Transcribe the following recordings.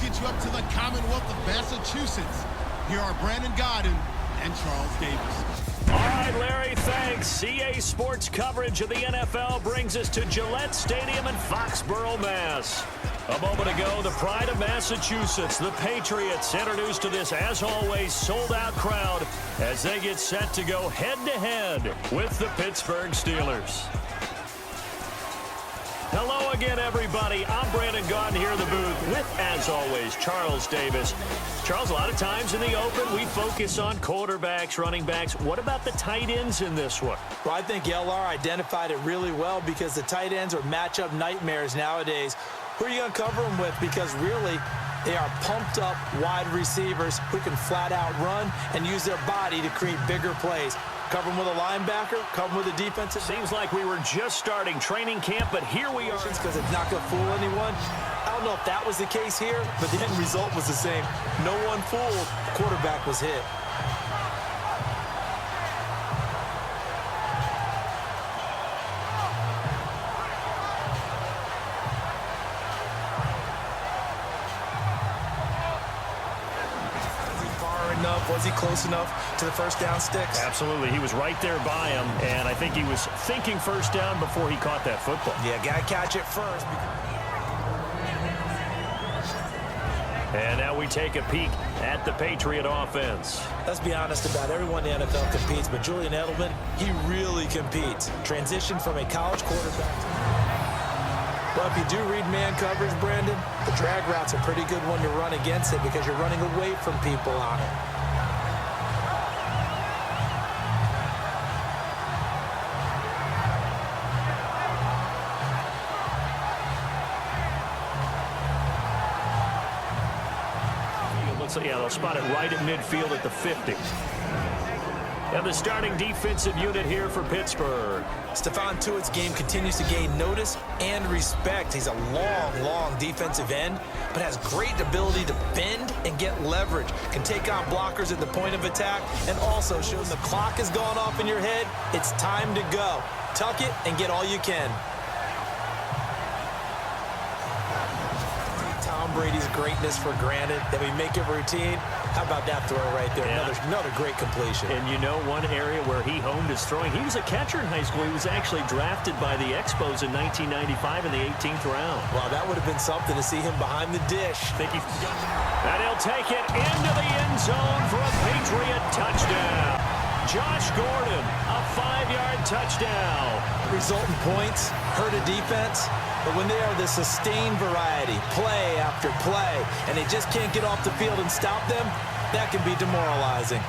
get you up to the Commonwealth of Massachusetts. Here are Brandon Gaudin and Charles Davis. All right, Larry, thanks. CA Sports coverage of the NFL brings us to Gillette Stadium in Foxborough, Mass. A moment ago, the pride of Massachusetts, the Patriots, introduced to this, as always, sold-out crowd as they get set to go head-to-head with the Pittsburgh Steelers. Hello again, everybody. I'm Brandon Gaudin here in the booth with, as always, Charles Davis. Charles, a lot of times in the open, we focus on quarterbacks, running backs. What about the tight ends in this one? Well, I think LR identified it really well because the tight ends are matchup nightmares nowadays. Who are you going to cover them with? Because really, they are pumped-up wide receivers who can flat-out run and use their body to create bigger plays. Cover them with a linebacker, cover them with a defensive. Seems like we were just starting training camp, but here we are. Because it's not going to fool anyone. I don't know if that was the case here, but the end result was the same. No one fooled. The quarterback was hit. Was he close enough to the first down sticks? Absolutely. He was right there by him, and I think he was thinking first down before he caught that football. Yeah, got to catch it first. And now we take a peek at the Patriot offense. Let's be honest about everyone in the NFL competes, but Julian Edelman, he really competes. Transition from a college quarterback. Well, if you do read man coverage, Brandon, the drag route's a pretty good one to run against it because you're running away from people on it. So, yeah, they'll spot it right at midfield at the 50. And the starting defensive unit here for Pittsburgh. Stephon Tuitt's game continues to gain notice and respect. He's a long defensive end, but has great ability to bend and get leverage. Can take on blockers at the point of attack, and also shows the clock has gone off in your head. It's time to go. Tuck it and get all you can. Tom Brady's greatness for granted, that we make it routine. How about that throw right there? Yeah. Another great completion. And you know one area where he honed his throwing, he was a catcher in high school. He was actually drafted by the Expos in 1995 in the 18th round. Wow, that would have been something to see him behind the dish. And he'll take it into the end zone for a Patriot touchdown. Josh Gordon, a 5-yard touchdown. Resultant points hurt a defense, but when they are the sustained variety, play after play, and they just can't get off the field and stop them, that can be demoralizing.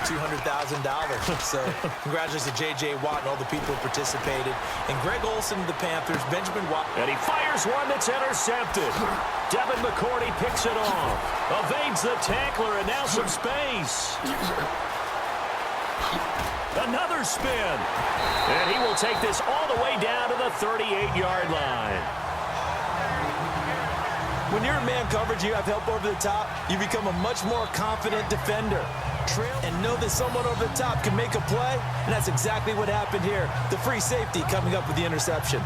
$200,000. So congratulations to J.J. Watt and all the people who participated. And Greg Olsen of the Panthers, Benjamin Watt. And he fires one that's intercepted. Devin McCourty picks it off. Evades the tackler, and now some space. Another spin. And he will take this all the way down to the 38-yard line. When you're in man coverage, you have help over the top, you become a much more confident defender. Trail and know that someone over the top can make a play, and that's exactly what happened here. The free safety coming up with the interception.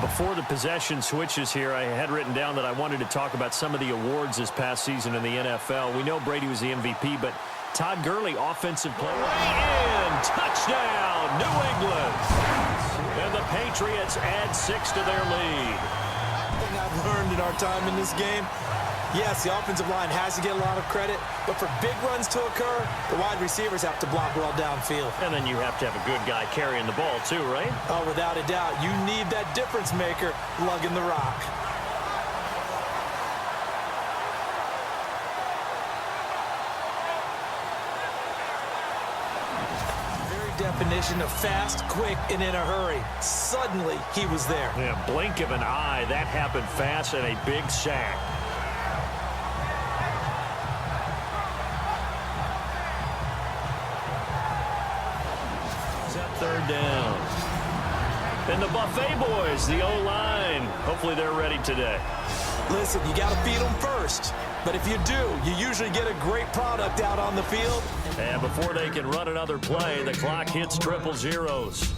Before the possession switches here, I had written down that I wanted to talk about some of the awards this past season in the NFL. We know Brady was the MVP, but Todd Gurley, offensive player. In, touchdown, New England. And the Patriots add 6 to their lead. One thing I've learned in our time in this game, yes, the offensive line has to get a lot of credit, but for big runs to occur, the wide receivers have to block well downfield. And then you have to have a good guy carrying the ball too, right? Oh, without a doubt. You need that difference maker lugging the rock. definition of fast, quick, and in a hurry. Suddenly, he was there. Yeah, blink of an eye. That happened fast and a big sack. Set third down. And the Buffet boys, the O-line, hopefully they're ready today. Listen, you got to feed them first. But if you do, you usually get a great product out on the field. And before they can run another play, the clock hits triple zeros.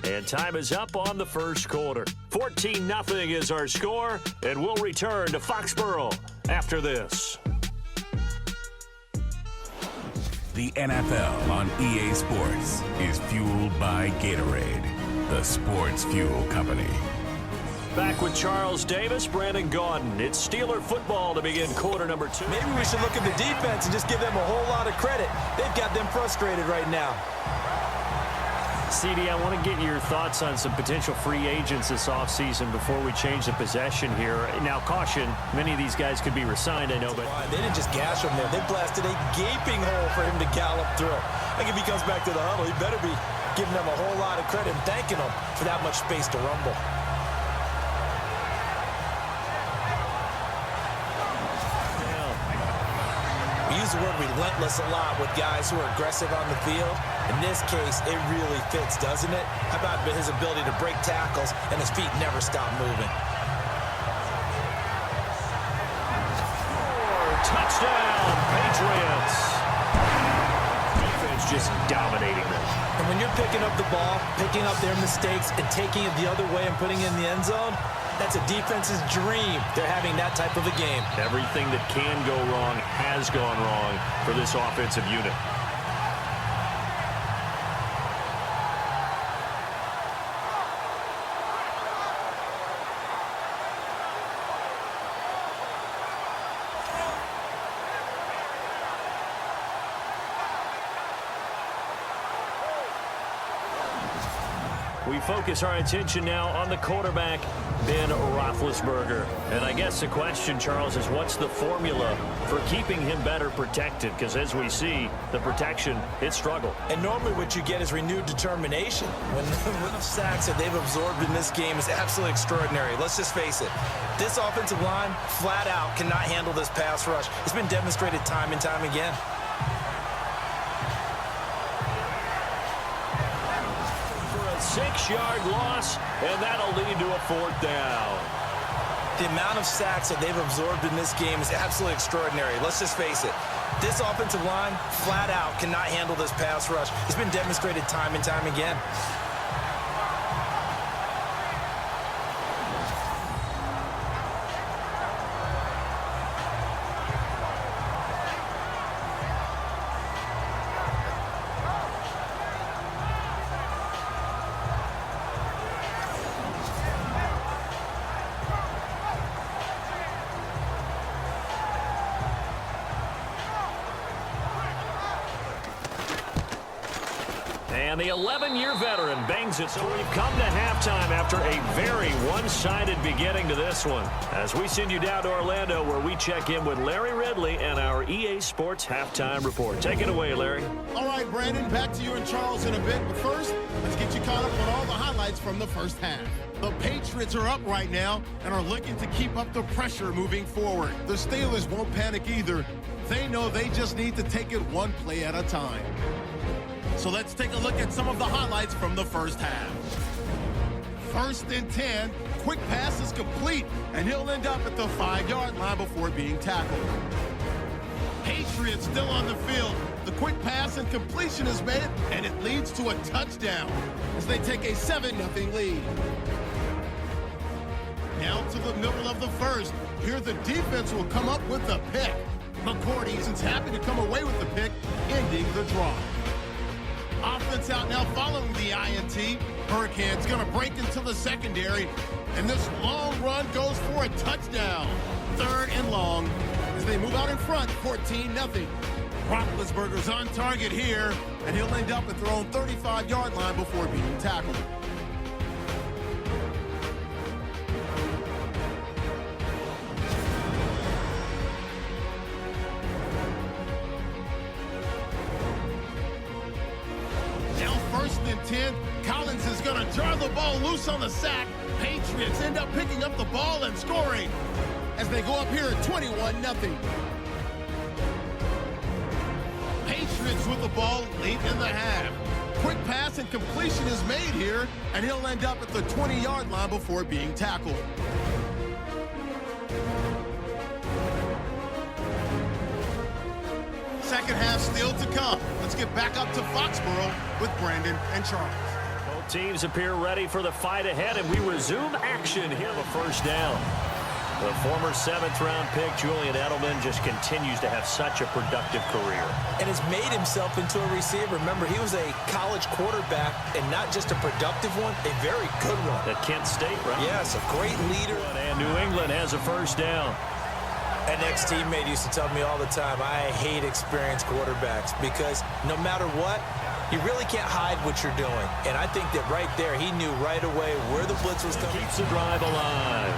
And time is up on the first quarter. 14-0 is our score, and we'll return to Foxborough after this. The NFL on EA Sports is fueled by Gatorade, the sports fuel company. Back with Charles Davis, Brandon Gaudin. It's Steeler football to begin quarter number 2. Maybe we should look at the defense and just give them a whole lot of credit. They've got them frustrated right now. CD, I want to get your thoughts on some potential free agents this offseason before we change the possession here. Now, caution, many of these guys could be resigned, I know, but They didn't just gash him there. They blasted a gaping hole for him to gallop through. I think if he comes back to the huddle, he better be giving them a whole lot of credit and thanking them for that much space to rumble. We use the word relentless a lot with guys who are aggressive on the field. In this case, it really fits, doesn't it? How about his ability to break tackles and his feet never stop moving? touchdown, Patriots. Defense just dominating them. And when you're picking up the ball, picking up their mistakes, and taking it the other way and putting it in the end zone, that's a defense's dream. They're having that type of a game. Everything that can go wrong has gone wrong for this offensive unit. We focus our attention now on the quarterback, Ben Roethlisberger. And I guess the question, Charles, is what's the formula for keeping him better protected? Because as we see, the protection, it struggled. And normally what you get is renewed determination. When the sacks that they've absorbed in this game is absolutely extraordinary. Let's just face it. This offensive line, flat out, cannot handle this pass rush. It's been demonstrated time and time again. For a 6-yard loss, and that'll lead to a 4th down. The amount of sacks that they've absorbed in this game is absolutely extraordinary. Let's just face it. This offensive line, flat out, cannot handle this pass rush. It's been demonstrated time and time again. And the 11-year veteran bangs it. So we've come to halftime after a very one-sided beginning to this one. As we send you down to Orlando, where we check in with Larry Ridley and our EA Sports Halftime Report. Take it away, Larry. All right, Brandon, back to you and Charles in a bit. But first, let's get you caught up on all the highlights from the first half. The Patriots are up right now and are looking to keep up the pressure moving forward. The Steelers won't panic either. They know they just need to take it one play at a time. So let's take a look at some of the highlights from the first half. 1st and 10, quick pass is complete, and he'll end up at the 5-yard line before being tackled. Patriots still on the field. The quick pass and completion is made, and it leads to a touchdown as they take a 7-0 lead. Now to the middle of the first. Here the defense will come up with the pick. McCourty is happy to come away with the pick, ending the draw. Offense out now following the INT. Hurricanes going to break into the secondary, and this long run goes for a touchdown. 3rd and long as they move out in front, 14-0. Roethlisberger's on target here, and he'll end up at their own 35-yard line before being tackled. 10. Collins is going to jar the ball loose on the sack. Patriots end up picking up the ball and scoring as they go up here at 21-0. Patriots with the ball late in the half. Quick pass and completion is made here, and he'll end up at the 20-yard line before being tackled. Second half still to come. Let's get back up to Foxborough with Brandon and Charles. Both teams appear ready for the fight ahead, and we resume action here. The first down. The former 7th-round pick, Julian Edelman, just continues to have such a productive career. And has made himself into a receiver. Remember, he was a college quarterback, and not just a productive one, a very good one. At Kent State, right? Yes, a great leader. And New England has a first down. An ex-teammate used to tell me all the time, I hate experienced quarterbacks because no matter what, you really can't hide what you're doing. And I think that right there, he knew right away where the blitz was coming. Keeps the drive alive.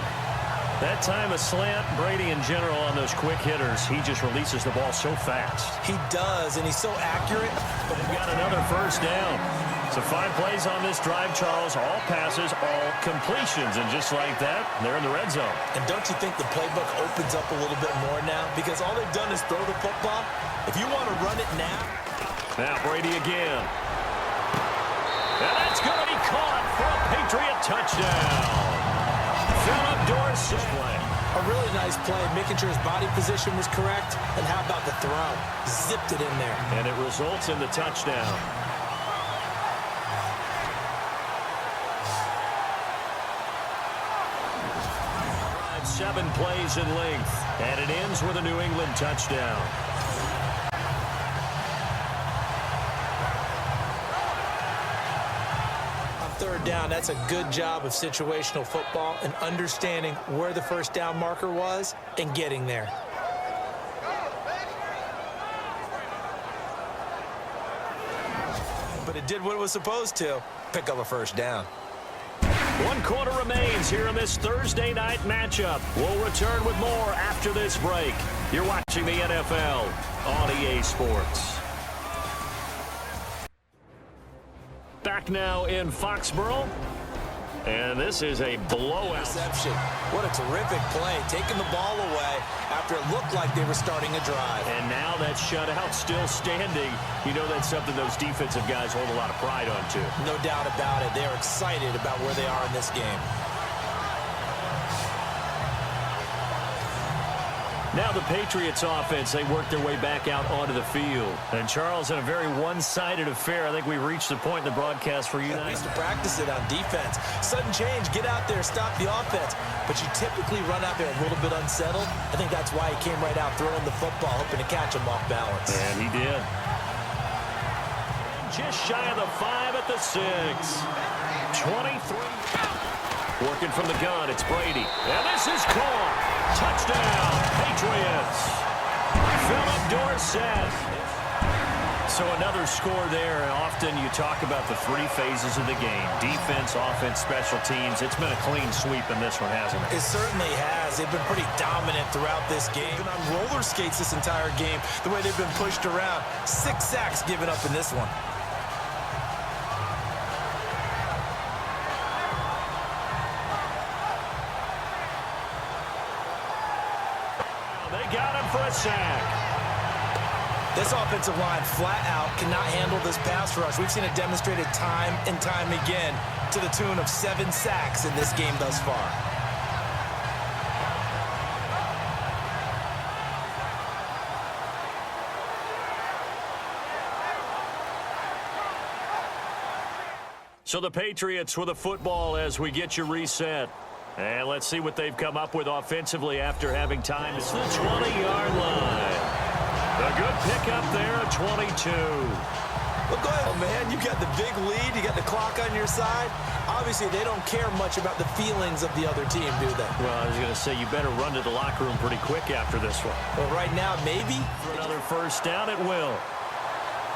That time a slant. Brady in general on those quick hitters, he just releases the ball so fast. He does, and he's so accurate. But we've got another first down. So 5 plays on this drive, Charles. All passes, all completions. And just like that, they're in the red zone. And don't you think the playbook opens up a little bit more now? Because all they've done is throw the football. If you want to run it now. Now Brady again. And that's going to be caught for a Patriot touchdown. Philip Dorsett play. A really nice play, making sure his body position was correct. And how about the throw? Zipped it in there. And it results in the touchdown. 7 plays in length, and it ends with a New England touchdown. On third down, that's a good job of situational football and understanding where the first down marker was and getting there. But it did what it was supposed to, pick up a first down. 1 quarter remains here in this Thursday night matchup. We'll return with more after this break. You're watching the NFL on EA Sports. Back now in Foxborough. And this is a blowout. Reception. What a terrific play. Taking the ball away after it looked like they were starting a drive. And now that shutout still standing. You know that's something those defensive guys hold a lot of pride on, too. No doubt about it. They're excited about where they are in this game. Now the Patriots offense, they work their way back out onto the field. And Charles, in a very one-sided affair, I think we reached the point in the broadcast for you. We used to practice it on defense. Sudden change, get out there, stop the offense. But you typically run out there a little bit unsettled. I think that's why he came right out throwing the football, hoping to catch him off balance. And he did. Just shy of the 5 at the 6. 23. Working from the gun, it's Brady. And this is caught. Touchdown, Patriots. Philip Dorsett. So another score there. Often you talk about the 3 phases of the game. Defense, offense, special teams. It's been a clean sweep in this one, hasn't it? It certainly has. They've been pretty dominant throughout this game. Been on roller skates this entire game, the way they've been pushed around. 6 sacks given up in this one. Got him for a sack. This offensive line flat out cannot handle this pass rush. We've seen it demonstrated time and time again to the tune of 7 sacks in this game thus far. So the Patriots with a football as we get you reset. And let's see what they've come up with offensively after having time. It's the 20-yard line. A good pickup there at 22. Well, go ahead, man. You got the big lead. You got the clock on your side. Obviously, they don't care much about the feelings of the other team, do they? Well, I was going to say, you better run to the locker room pretty quick after this one. Well, right now, maybe. For another first down, it will.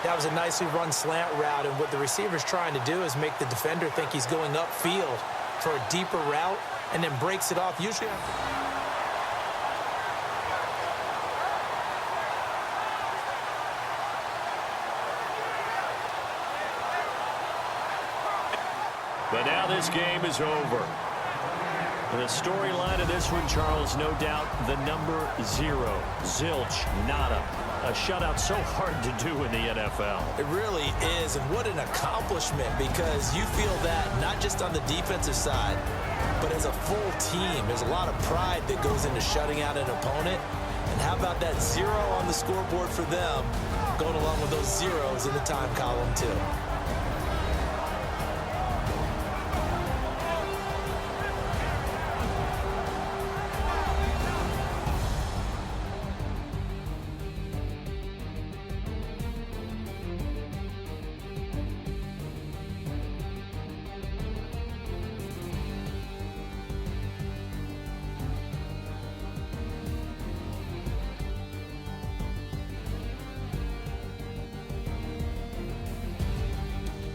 That was a nicely run slant route, and what the receiver's trying to do is make the defender think he's going upfield for a deeper route, and then breaks it off. Usually, But now this game is over. The storyline of this one, Charles, no doubt the number 0. Zilch, nada. A shutout so hard to do in the NFL. It really is, and what an accomplishment, because you feel that not just on the defensive side, but as a full team. There's a lot of pride that goes into shutting out an opponent. And how about that 0 on the scoreboard for them, going along with those zeros in the time column too.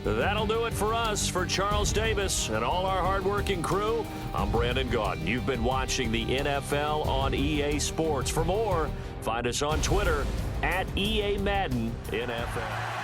That'll do it for us. For Charles Davis and all our hardworking crew, I'm Brandon Gaudin. You've been watching the NFL on EA Sports. For more, find us on Twitter @EA Madden NFL.